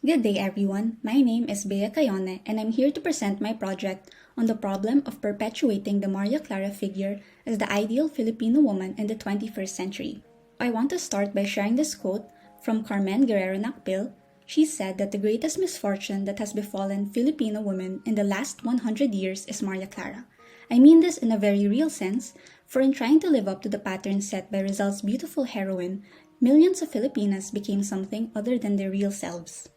Good day everyone, my name is Bea Cayone and I'm here to present my project on the problem of perpetuating the Maria Clara figure as the ideal Filipino woman in the 21st century. I want to start by sharing this quote from Carmen Guerrero Nakpil. She said that the greatest misfortune that has befallen Filipino women in the last 100 years is Maria Clara. I mean this in a very real sense, for in trying to live up to the pattern set by Rizal's beautiful heroine, millions of Filipinas became something other than their real selves.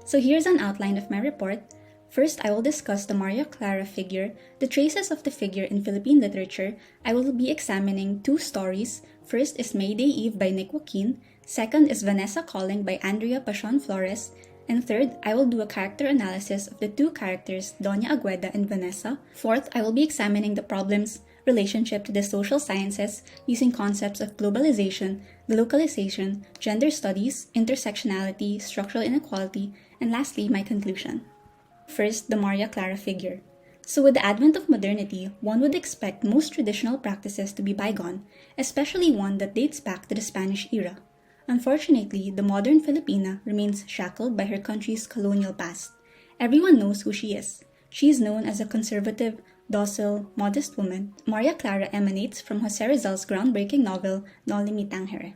So here's an outline of my report. First, I will discuss the Maria Clara figure, the traces of the figure in Philippine literature. I will be examining two stories. First is May Day Eve by Nick Joaquin. Second is Vanessa Calling by Andrea Pacion Flores. And third, I will do a character analysis of the two characters, Doña Agueda and Vanessa. Fourth, I will be examining the problem's relationship to the social sciences using concepts of globalization, delocalization, gender studies, intersectionality, structural inequality, and lastly, my conclusion. First, the Maria Clara figure. So with the advent of modernity, one would expect most traditional practices to be bygone, especially one that dates back to the Spanish era. Unfortunately, the modern Filipina remains shackled by her country's colonial past. Everyone knows who she is. She is known as a conservative, docile, modest woman. Maria Clara emanates from Jose Rizal's groundbreaking novel, No Limitang Here.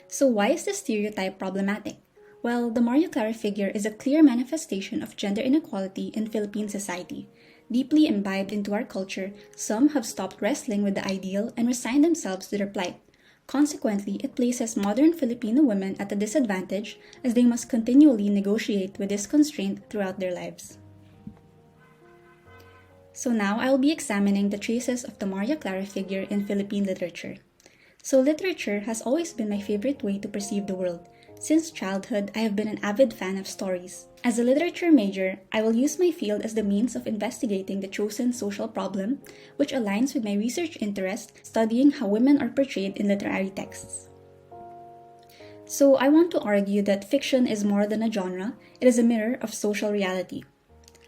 So why is this stereotype problematic? Well, the Maria Clara figure is a clear manifestation of gender inequality in Philippine society. Deeply imbibed into our culture, some have stopped wrestling with the ideal and resigned themselves to their plight. Consequently, it places modern Filipino women at a disadvantage as they must continually negotiate with this constraint throughout their lives. So now I will be examining the traces of the Maria Clara figure in Philippine literature. So literature has always been my favorite way to perceive the world. Since childhood, I have been an avid fan of stories. As a literature major, I will use my field as the means of investigating the chosen social problem, which aligns with my research interest, studying how women are portrayed in literary texts. So I want to argue that fiction is more than a genre, it is a mirror of social reality.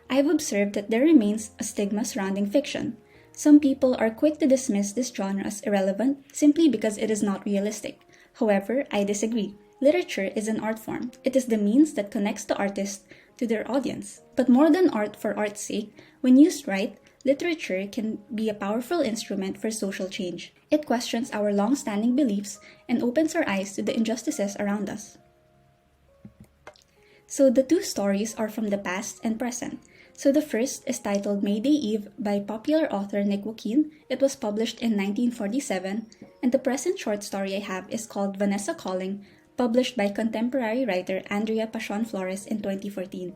I have observed that there remains a stigma surrounding fiction. Some people are quick to dismiss this genre as irrelevant simply because it is not realistic. However, I disagree. Literature is an art form. It is the means that connects the artist to their audience. But more than art for art's sake, when used right, literature can be a powerful instrument for social change. It questions our long-standing beliefs and opens our eyes to the injustices around us. So the two stories are from the past and present. So the first is titled May Day Eve by popular author Nick Joaquin. It was published in 1947, and the present short story I have is called Vanessa Calling, published by contemporary writer Andrea Pacion Flores in 2014.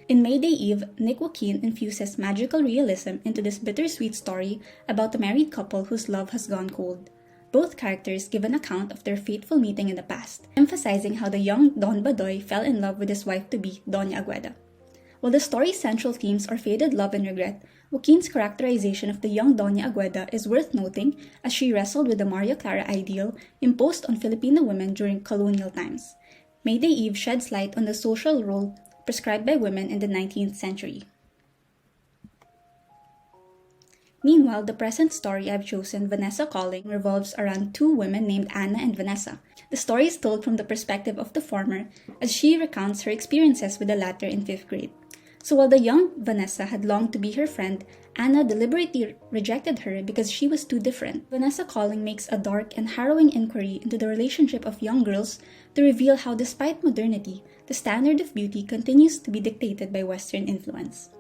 In May Day Eve, Nick Joaquin infuses magical realism into this bittersweet story about a married couple whose love has gone cold. Both characters give an account of their fateful meeting in the past, emphasizing how the young Don Badoy fell in love with his wife-to-be, Doña Agueda. While the story's central themes are faded love and regret, Joaquin's characterization of the young Doña Agueda is worth noting as she wrestled with the Maria Clara ideal imposed on Filipino women during colonial times. May Day Eve sheds light on the social role prescribed by women in the 19th century. Meanwhile, the present story I've chosen, Vanessa Calling, revolves around two women named Anna and Vanessa. The story is told from the perspective of the former as she recounts her experiences with the latter in 5th grade. So while the young Vanessa had longed to be her friend, Anna deliberately rejected her because she was too different. Vanessa Calling makes a dark and harrowing inquiry into the relationship of young girls to reveal how despite modernity, the standard of beauty continues to be dictated by Western influence.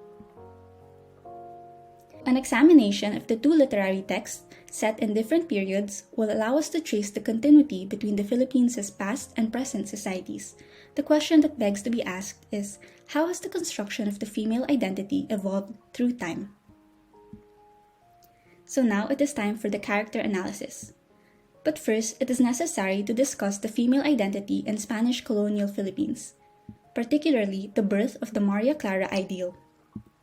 An examination of the two literary texts, set in different periods, will allow us to trace the continuity between the Philippines' past and present societies. The question that begs to be asked is, how has the construction of the female identity evolved through time? So now it is time for the character analysis. But first, it is necessary to discuss the female identity in Spanish colonial Philippines, particularly the birth of the Maria Clara ideal.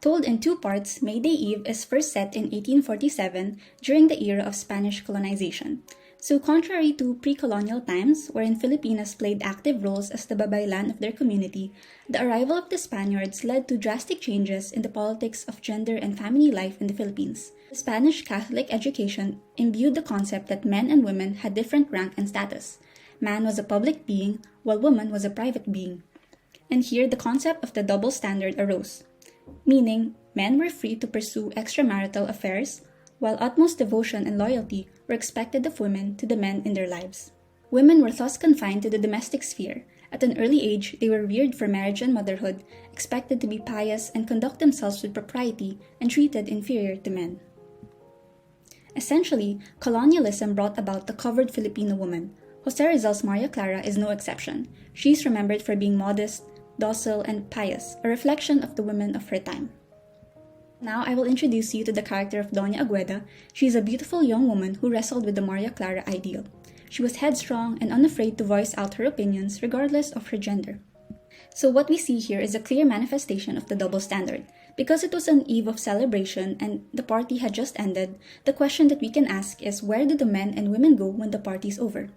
Told in two parts, May Day Eve is first set in 1847 during the era of Spanish colonization. So contrary to pre-colonial times, wherein Filipinas played active roles as the babaylan of their community, the arrival of the Spaniards led to drastic changes in the politics of gender and family life in the Philippines. The Spanish Catholic education imbued the concept that men and women had different rank and status. Man was a public being, while woman was a private being. And here the concept of the double standard arose, meaning men were free to pursue extramarital affairs, while utmost devotion and loyalty were expected of women to the men in their lives. Women were thus confined to the domestic sphere. At an early age, they were reared for marriage and motherhood, expected to be pious and conduct themselves with propriety, and treated inferior to men. Essentially, colonialism brought about the covered Filipino woman. Jose Rizal's Maria Clara is no exception. She is remembered for being modest, docile, and pious, a reflection of the women of her time. Now I will introduce you to the character of Doña Agueda. She is a beautiful young woman who wrestled with the Maria Clara ideal. She was headstrong and unafraid to voice out her opinions regardless of her gender. So what we see here is a clear manifestation of the double standard. Because it was an eve of celebration and the party had just ended, the question that we can ask is, where do the men and women go when the party's over?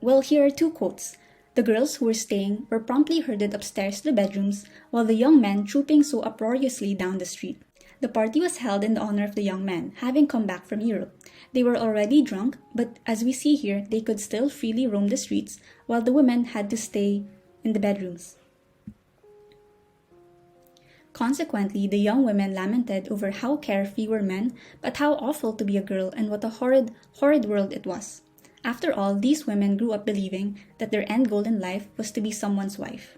Well, here are two quotes. The girls who were staying were promptly herded upstairs to the bedrooms, while the young men trooping so uproariously down the street. The party was held in the honor of the young men, having come back from Europe. They were already drunk, but as we see here, they could still freely roam the streets, while the women had to stay in the bedrooms. Consequently, the young women lamented over how carefree were men, but how awful to be a girl and what a horrid, horrid world it was. After all, these women grew up believing that their end goal in life was to be someone's wife.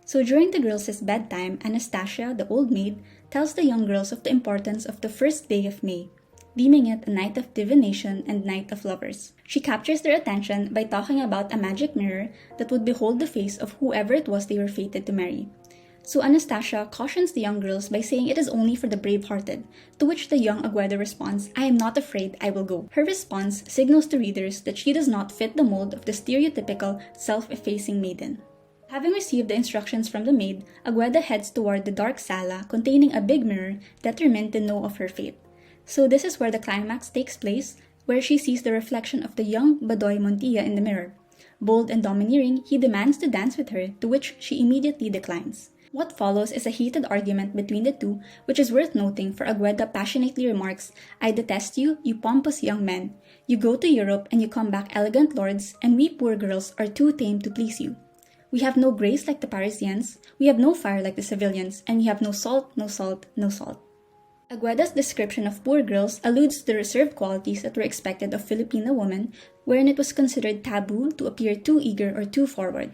So during the girls' bedtime, Anastasia, the old maid, tells the young girls of the importance of the first day of May, deeming it a night of divination and night of lovers. She captures their attention by talking about a magic mirror that would behold the face of whoever it was they were fated to marry. So Anastasia cautions the young girls by saying it is only for the brave-hearted, to which the young Agueda responds, "I am not afraid, I will go." Her response signals to readers that she does not fit the mold of the stereotypical self-effacing maiden. Having received the instructions from the maid, Agueda heads toward the dark sala containing a big mirror determined to know of her fate. So this is where the climax takes place, where she sees the reflection of the young Badoy Montilla in the mirror. Bold and domineering, he demands to dance with her, to which she immediately declines. What follows is a heated argument between the two, which is worth noting, for Agueda passionately remarks, "I detest you, you pompous young men. You go to Europe and you come back elegant lords, and we poor girls are too tame to please you. We have no grace like the Parisians, we have no fire like the civilians, and we have no salt, no salt, no salt." Agueda's description of poor girls alludes to the reserved qualities that were expected of Filipino women, wherein it was considered taboo to appear too eager or too forward.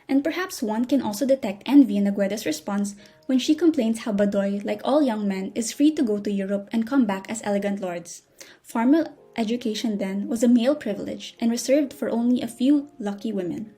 And perhaps one can also detect envy in Agueda's response when she complains how Badoy, like all young men, is free to go to Europe and come back as elegant lords. Formal education then was a male privilege and reserved for only a few lucky women.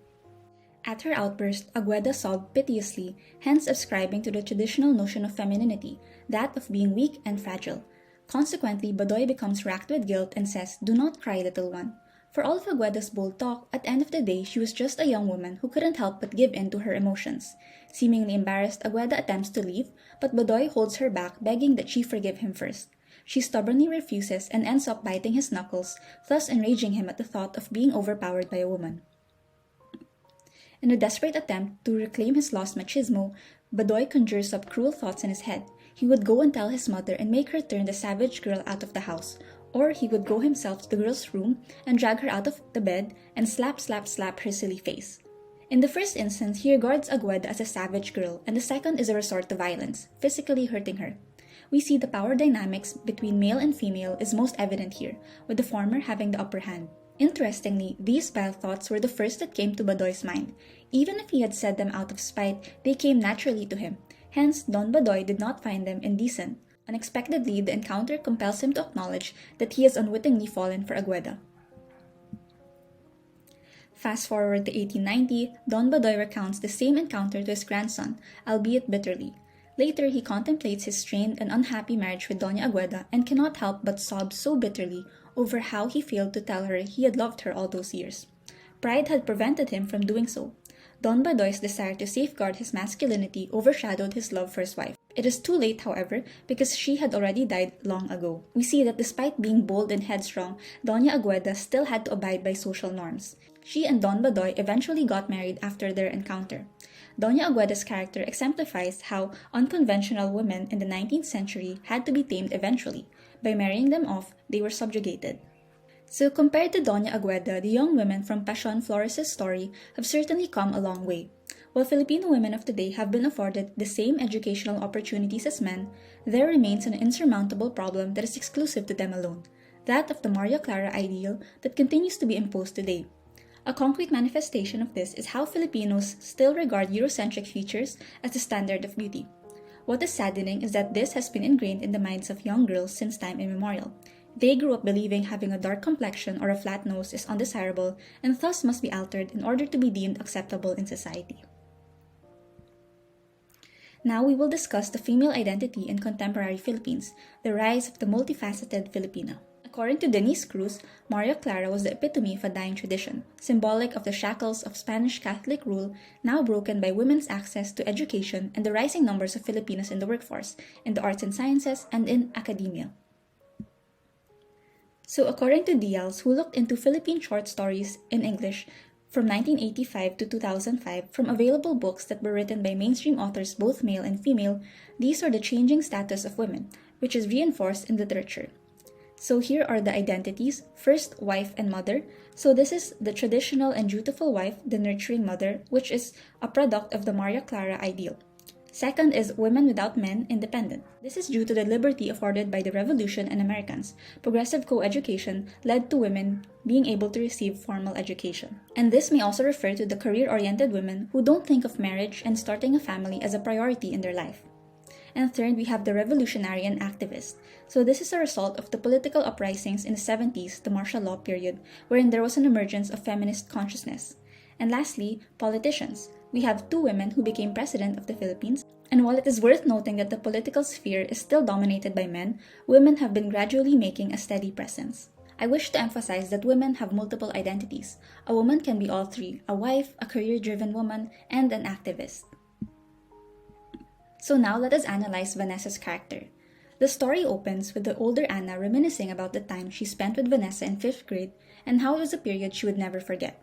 At her outburst, Agueda sobbed piteously, hence ascribing to the traditional notion of femininity, that of being weak and fragile. Consequently, Badoy becomes racked with guilt and says, "Do not cry, little one." For all of Agueda's bold talk, at the end of the day, she was just a young woman who couldn't help but give in to her emotions. Seemingly embarrassed, Agueda attempts to leave, but Badoy holds her back, begging that she forgive him first. She stubbornly refuses and ends up biting his knuckles, thus enraging him at the thought of being overpowered by a woman. In a desperate attempt to reclaim his lost machismo, Badoy conjures up cruel thoughts in his head. He would go and tell his mother and make her turn the savage girl out of the house, or he would go himself to the girl's room and drag her out of the bed and slap her silly face. In the first instance, he regards Agueda as a savage girl, and the second is a resort to violence, physically hurting her. We see the power dynamics between male and female is most evident here, with the former having the upper hand. Interestingly, these vile thoughts were the first that came to Badoy's mind. Even if he had said them out of spite, they came naturally to him. Hence, Don Badoy did not find them indecent. Unexpectedly, the encounter compels him to acknowledge that he has unwittingly fallen for Agueda. Fast forward to 1890, Don Badoy recounts the same encounter to his grandson, albeit bitterly. Later, he contemplates his strained and unhappy marriage with Doña Agueda and cannot help but sob so bitterly over how he failed to tell her he had loved her all those years. Pride had prevented him from doing so. Don Badoy's desire to safeguard his masculinity overshadowed his love for his wife. It is too late, however, because she had already died long ago. We see that despite being bold and headstrong, Doña Agueda still had to abide by social norms. She and Don Badoy eventually got married after their encounter. Doña Agueda's character exemplifies how unconventional women in the 19th century had to be tamed eventually. By marrying them off, they were subjugated. So compared to Doña Agueda, the young women from Passion Flores' story have certainly come a long way. While Filipino women of today have been afforded the same educational opportunities as men, there remains an insurmountable problem that is exclusive to them alone, that of the Maria Clara ideal that continues to be imposed today. A concrete manifestation of this is how Filipinos still regard Eurocentric features as the standard of beauty. What is saddening is that this has been ingrained in the minds of young girls since time immemorial. They grew up believing having a dark complexion or a flat nose is undesirable and thus must be altered in order to be deemed acceptable in society. Now we will discuss the female identity in contemporary Philippines, the rise of the multifaceted Filipina. According to Denise Cruz, Maria Clara was the epitome of a dying tradition, symbolic of the shackles of Spanish Catholic rule now broken by women's access to education and the rising numbers of Filipinas in the workforce, in the arts and sciences, and in academia. So according to Diaz, who looked into Philippine short stories in English from 1985 to 2005 from available books that were written by mainstream authors both male and female, these are the changing status of women, which is reinforced in literature. So here are the identities. First, wife and mother. So this is the traditional and dutiful wife, the nurturing mother, which is a product of the Maria Clara ideal. Second is women without men, independent. This is due to the liberty afforded by the Revolution and Americans. Progressive co-education led to women being able to receive formal education. And this may also refer to the career-oriented women who don't think of marriage and starting a family as a priority in their life. And third, we have the revolutionary and activist. So this is a result of the political uprisings in the 70s, the martial law period, wherein there was an emergence of feminist consciousness. And lastly, politicians. We have two women who became president of the Philippines. And while it is worth noting that the political sphere is still dominated by men, women have been gradually making a steady presence. I wish to emphasize that women have multiple identities. A woman can be all three: a wife, a career-driven woman, and an activist. So now let us analyze Vanessa's character. The story opens with the older Anna reminiscing about the time she spent with Vanessa in 5th grade and how it was a period she would never forget.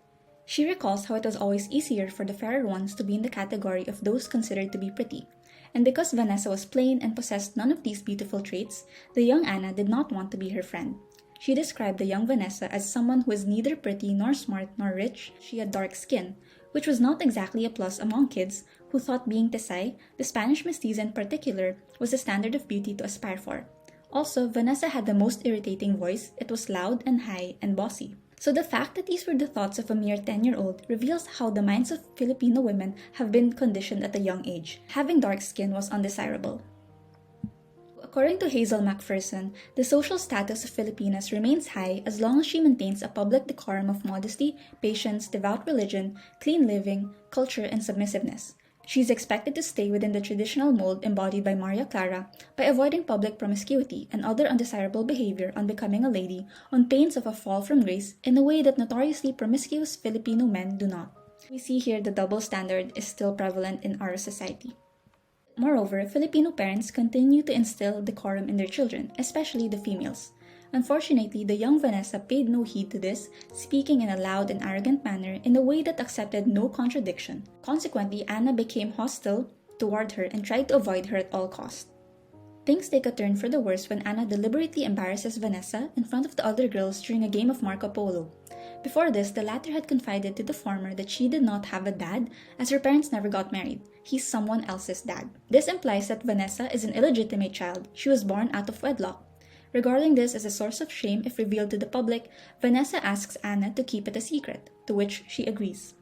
She recalls how it was always easier for the fairer ones to be in the category of those considered to be pretty. And because Vanessa was plain and possessed none of these beautiful traits, the young Anna did not want to be her friend. She described the young Vanessa as someone who was neither pretty nor smart nor rich. She had dark skin, which was not exactly a plus among kids who thought being Tesay, the Spanish mestiza in particular, was the standard of beauty to aspire for. Also, Vanessa had the most irritating voice. It was loud and high and bossy. So the fact that these were the thoughts of a mere 10-year-old reveals how the minds of Filipino women have been conditioned at a young age. Having dark skin was undesirable. According to Hazel McPherson, the social status of Filipinas remains high as long as she maintains a public decorum of modesty, patience, devout religion, clean living, culture, and submissiveness. She is expected to stay within the traditional mold embodied by Maria Clara by avoiding public promiscuity and other undesirable behavior on becoming a lady on pains of a fall from grace in a way that notoriously promiscuous Filipino men do not. We see here the double standard is still prevalent in our society. Moreover, Filipino parents continue to instill decorum in their children, especially the females. Unfortunately, the young Vanessa paid no heed to this, speaking in a loud and arrogant manner in a way that accepted no contradiction. Consequently, Anna became hostile toward her and tried to avoid her at all costs. Things take a turn for the worse when Anna deliberately embarrasses Vanessa in front of the other girls during a game of Marco Polo. Before this, the latter had confided to the former that she did not have a dad as her parents never got married. He's someone else's dad. This implies that Vanessa is an illegitimate child. She was born out of wedlock. Regarding this as a source of shame if revealed to the public, Vanessa asks Anna to keep it a secret, to which she agrees.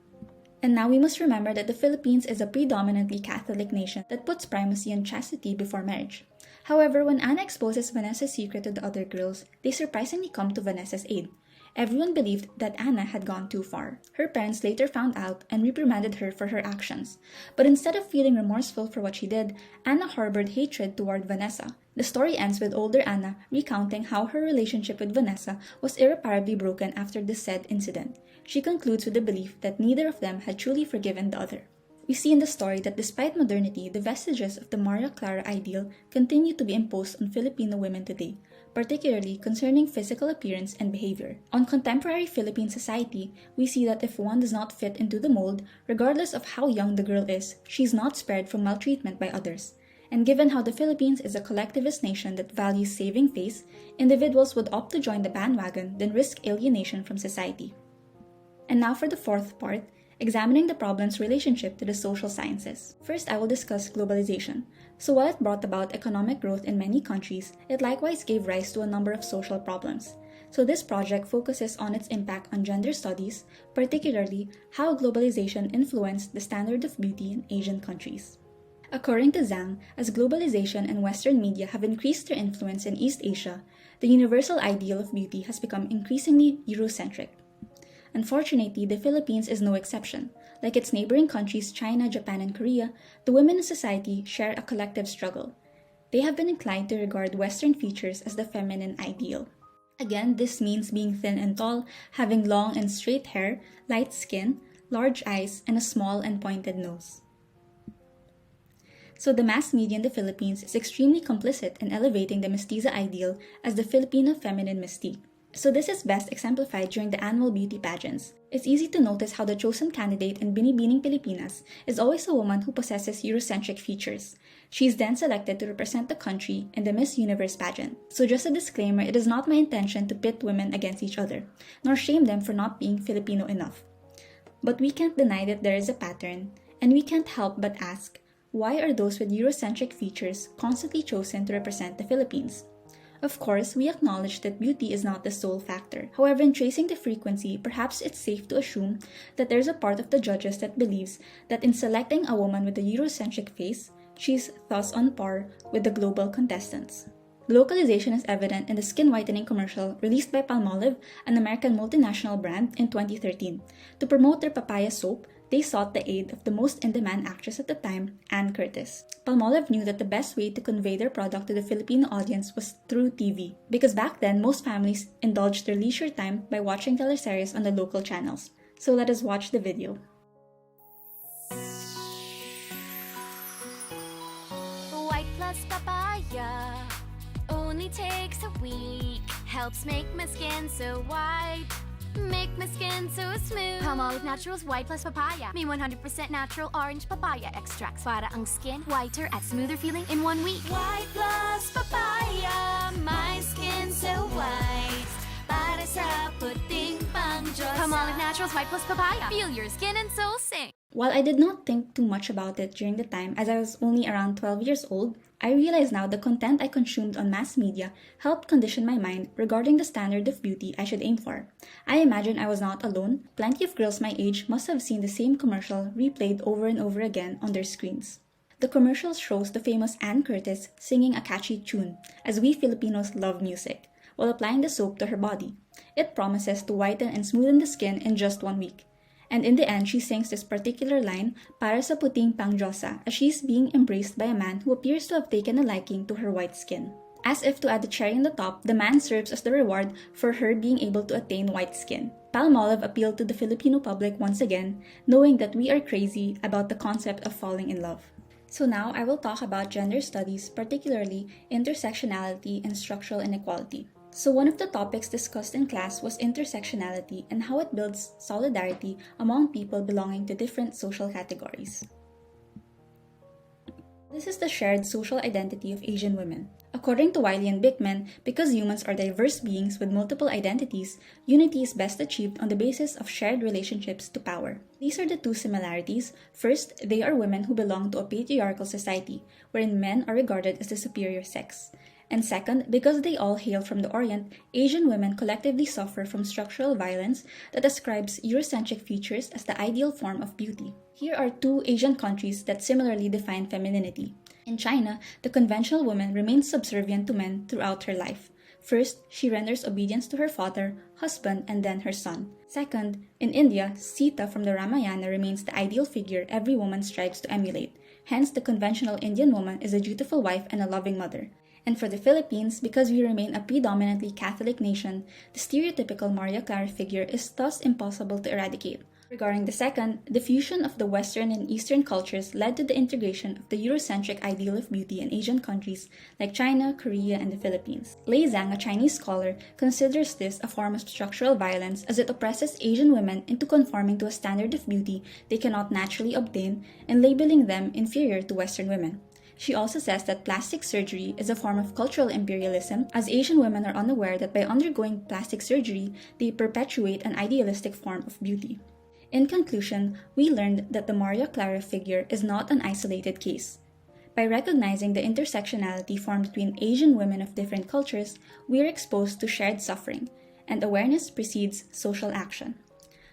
And now we must remember that the Philippines is a predominantly Catholic nation that puts primacy on chastity before marriage. However, when Anna exposes Vanessa's secret to the other girls, they surprisingly come to Vanessa's aid. Everyone believed that Anna had gone too far. Her parents later found out and reprimanded her for her actions. But instead of feeling remorseful for what she did, Anna harbored hatred toward Vanessa. The story ends with older Anna recounting how her relationship with Vanessa was irreparably broken after the said incident. She concludes with the belief that neither of them had truly forgiven the other. We see in the story that despite modernity, the vestiges of the Maria Clara ideal continue to be imposed on Filipino women today, particularly concerning physical appearance and behavior. On contemporary Philippine society, we see that if one does not fit into the mold, regardless of how young the girl is, she is not spared from maltreatment by others. And given how the Philippines is a collectivist nation that values saving face, individuals would opt to join the bandwagon than risk alienation from society. And now for the fourth part, examining the problem's relationship to the social sciences. First, I will discuss globalization. So while it brought about economic growth in many countries, it likewise gave rise to a number of social problems. So this project focuses on its impact on gender studies, particularly how globalization influenced the standard of beauty in Asian countries. According to Zhang, as globalization and Western media have increased their influence in East Asia, the universal ideal of beauty has become increasingly Eurocentric. Unfortunately, the Philippines is no exception. Like its neighboring countries China, Japan, and Korea, the women in society share a collective struggle. They have been inclined to regard Western features as the feminine ideal. Again, this means being thin and tall, having long and straight hair, light skin, large eyes, and a small and pointed nose. So the mass media in the Philippines is extremely complicit in elevating the mestiza ideal as the Filipino feminine mystique. So this is best exemplified during the annual beauty pageants. It's easy to notice how the chosen candidate in Binibining Pilipinas is always a woman who possesses Eurocentric features. She is then selected to represent the country in the Miss Universe pageant. So just a disclaimer, it is not my intention to pit women against each other, nor shame them for not being Filipino enough. But we can't deny that there is a pattern, and we can't help but ask, why are those with Eurocentric features constantly chosen to represent the Philippines? Of course, we acknowledge that beauty is not the sole factor. However, in tracing the frequency, perhaps it's safe to assume that there's a part of the judges that believes that in selecting a woman with a Eurocentric face, she's thus on par with the global contestants. The localization is evident in the skin whitening commercial released by Palmolive, an American multinational brand, in 2013. To promote their papaya soap, they sought the aid of the most in-demand actress at the time, Ann Curtis. Palmolive knew that the best way to convey their product to the Filipino audience was through TV, because back then most families indulged their leisure time by watching teleseries on the local channels. So let us watch the video. White plus papaya only takes a week. Helps make my skin so white. Make my skin so smooth. Palmolive Naturals White Plus Papaya. May 100% natural orange papaya extracts para ang skin whiter at smoother feeling in 1 week. White Plus Papaya. My skin so white. Para sa puting pangjosa. Palmolive Naturals White Plus Papaya. Feel your skin and soul sing. While I did not think too much about it during the time, as I was only around 12 years old, I realize now the content I consumed on mass media helped condition my mind regarding the standard of beauty I should aim for. I imagine I was not alone. Plenty of girls my age must have seen the same commercial replayed over and over again on their screens. The commercial shows the famous Ann Curtis singing a catchy tune, as we Filipinos love music, while applying the soap to her body. It promises to whiten and smoothen the skin in just 1 week. And in the end, she sings this particular line, para sa puting pangjosa, as she's being embraced by a man who appears to have taken a liking to her white skin. As if to add the cherry on the top, the man serves as the reward for her being able to attain white skin. Palmolive appealed to the Filipino public once again, knowing that we are crazy about the concept of falling in love. So now I will talk about gender studies, particularly intersectionality and structural inequality. So one of the topics discussed in class was intersectionality and how it builds solidarity among people belonging to different social categories. This is the shared social identity of Asian women. According to Wiley and Bickman, because humans are diverse beings with multiple identities, unity is best achieved on the basis of shared relationships to power. These are the two similarities. First, they are women who belong to a patriarchal society, wherein men are regarded as the superior sex. And second, because they all hail from the Orient, Asian women collectively suffer from structural violence that ascribes Eurocentric features as the ideal form of beauty. Here are two Asian countries that similarly define femininity. In China, the conventional woman remains subservient to men throughout her life. First, she renders obedience to her father, husband, and then her son. Second, in India, Sita from the Ramayana remains the ideal figure every woman strives to emulate. Hence, the conventional Indian woman is a dutiful wife and a loving mother. And for the Philippines, because we remain a predominantly Catholic nation, the stereotypical Maria Clara figure is thus impossible to eradicate. Regarding the second, the fusion of the Western and Eastern cultures led to the integration of the Eurocentric ideal of beauty in Asian countries like China, Korea, and the Philippines. Lei Zhang, a Chinese scholar, considers this a form of structural violence as it oppresses Asian women into conforming to a standard of beauty they cannot naturally obtain and labeling them inferior to Western women. She also says that plastic surgery is a form of cultural imperialism, as Asian women are unaware that by undergoing plastic surgery, they perpetuate an idealistic form of beauty. In conclusion, we learned that the Maria Clara figure is not an isolated case. By recognizing the intersectionality formed between Asian women of different cultures, we are exposed to shared suffering, and awareness precedes social action.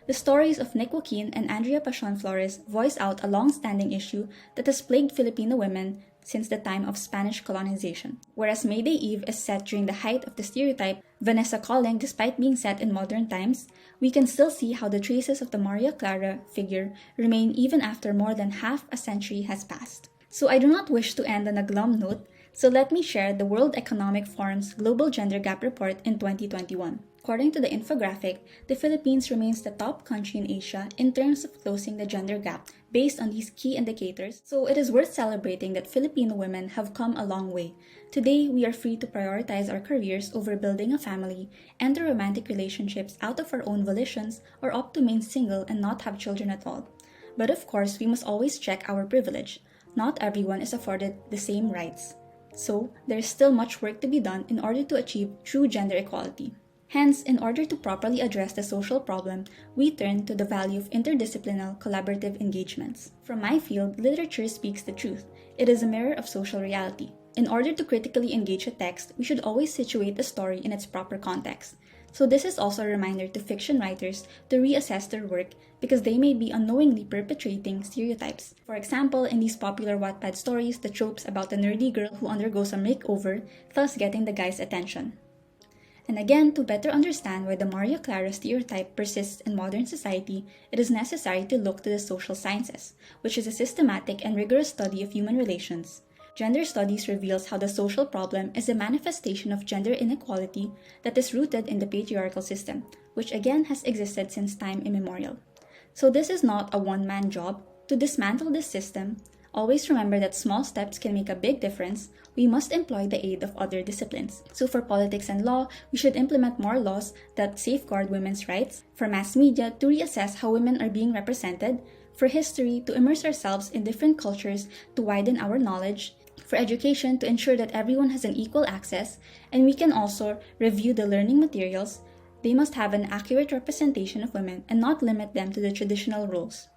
The stories of Nick Joaquin and Andrea Pacion Flores voice out a long-standing issue that has plagued Filipino women since the time of Spanish colonization. Whereas May Day Eve is set during the height of the stereotype Vanessa Calling despite being set in modern times, we can still see how the traces of the Maria Clara figure remain even after more than half a century has passed. So I do not wish to end on a glum note, so let me share the World Economic Forum's Global Gender Gap Report in 2021. According to the infographic, the Philippines remains the top country in Asia in terms of closing the gender gap based on these key indicators, so it is worth celebrating that Filipino women have come a long way. Today, we are free to prioritize our careers over building a family, enter romantic relationships out of our own volitions, or opt to remain single and not have children at all. But of course, we must always check our privilege. Not everyone is afforded the same rights. So, there is still much work to be done in order to achieve true gender equality. Hence, in order to properly address the social problem, we turn to the value of interdisciplinary collaborative engagements. From my field, literature speaks the truth. It is a mirror of social reality. In order to critically engage a text, we should always situate the story in its proper context. So this is also a reminder to fiction writers to reassess their work because they may be unknowingly perpetuating stereotypes. For example, in these popular Wattpad stories, the tropes about the nerdy girl who undergoes a makeover, thus getting the guy's attention. And again, to better understand why the Maria Clara stereotype persists in modern society, it is necessary to look to the social sciences, which is a systematic and rigorous study of human relations. Gender studies reveals how the social problem is a manifestation of gender inequality that is rooted in the patriarchal system, which again has existed since time immemorial. So this is not a one-man job. To dismantle this system, always remember that small steps can make a big difference. We must employ the aid of other disciplines. So for politics and law, we should implement more laws that safeguard women's rights. For mass media, to reassess how women are being represented. For history, to immerse ourselves in different cultures to widen our knowledge. For education, to ensure that everyone has an equal access. And we can also review the learning materials. They must have an accurate representation of women and not limit them to the traditional roles.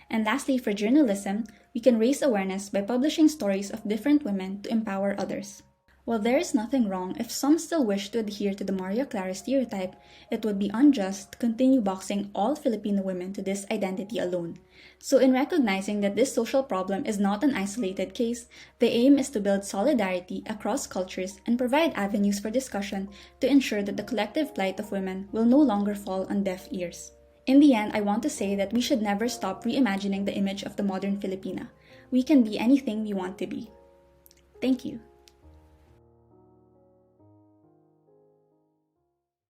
And lastly, for journalism, we can raise awareness by publishing stories of different women to empower others. While there is nothing wrong if some still wish to adhere to the Maria Clara stereotype, it would be unjust to continue boxing all Filipino women to this identity alone. So in recognizing that this social problem is not an isolated case, the aim is to build solidarity across cultures and provide avenues for discussion to ensure that the collective plight of women will no longer fall on deaf ears. In the end, I want to say that we should never stop reimagining the image of the modern Filipina. We can be anything we want to be. Thank you.